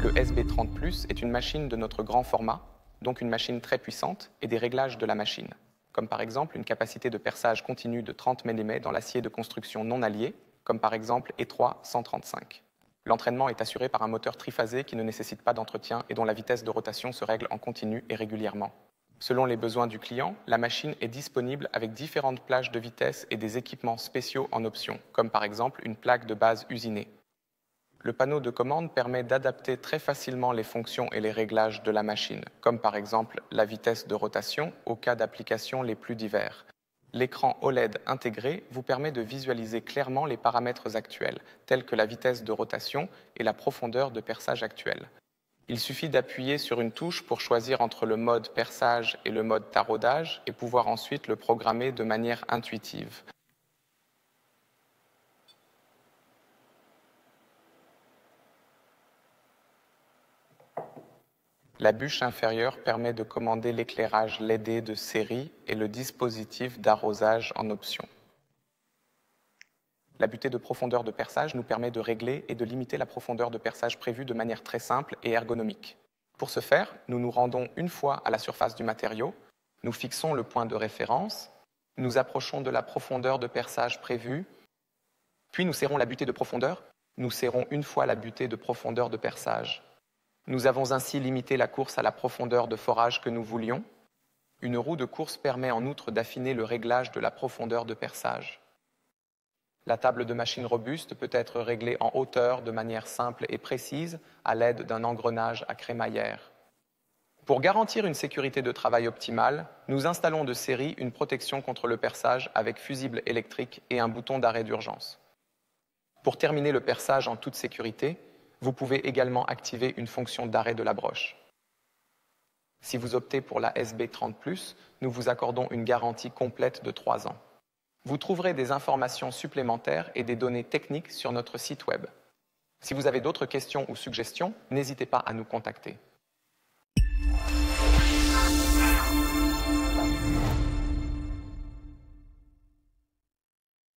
Le SB30+ est une machine de notre grand format, donc une machine très puissante, et des réglages de la machine, comme par exemple une capacité de perçage continu de 30 mm dans l'acier de construction non allié, comme par exemple E3 135. L'entraînement est assuré par un moteur triphasé qui ne nécessite pas d'entretien et dont la vitesse de rotation se règle en continu et régulièrement. Selon les besoins du client, la machine est disponible avec différentes plages de vitesse et des équipements spéciaux en option, comme par exemple une plaque de base usinée. Le panneau de commande permet d'adapter très facilement les fonctions et les réglages de la machine, comme par exemple la vitesse de rotation au cas d'applications les plus divers. L'écran OLED intégré vous permet de visualiser clairement les paramètres actuels, tels que la vitesse de rotation et la profondeur de perçage actuelle. Il suffit d'appuyer sur une touche pour choisir entre le mode perçage et le mode taraudage et pouvoir ensuite le programmer de manière intuitive. La bûche inférieure permet de commander l'éclairage LED de série et le dispositif d'arrosage en option. La butée de profondeur de perçage nous permet de régler et de limiter la profondeur de perçage prévue de manière très simple et ergonomique. Pour ce faire, nous nous rendons une fois à la surface du matériau, nous fixons le point de référence, nous approchons de la profondeur de perçage prévue, puis nous serrons la butée de profondeur, nous serrons une fois la butée de profondeur de perçage. Nous avons ainsi limité la course à la profondeur de forage que nous voulions. Une roue de course permet en outre d'affiner le réglage de la profondeur de perçage. La table de machine robuste peut être réglée en hauteur de manière simple et précise à l'aide d'un engrenage à crémaillère. Pour garantir une sécurité de travail optimale, nous installons de série une protection contre le perçage avec fusible électrique et un bouton d'arrêt d'urgence. Pour terminer le perçage en toute sécurité, vous pouvez également activer une fonction d'arrêt de la broche. Si vous optez pour la SB30+, nous vous accordons une garantie complète de 3 ans. Vous trouverez des informations supplémentaires et des données techniques sur notre site web. Si vous avez d'autres questions ou suggestions, n'hésitez pas à nous contacter.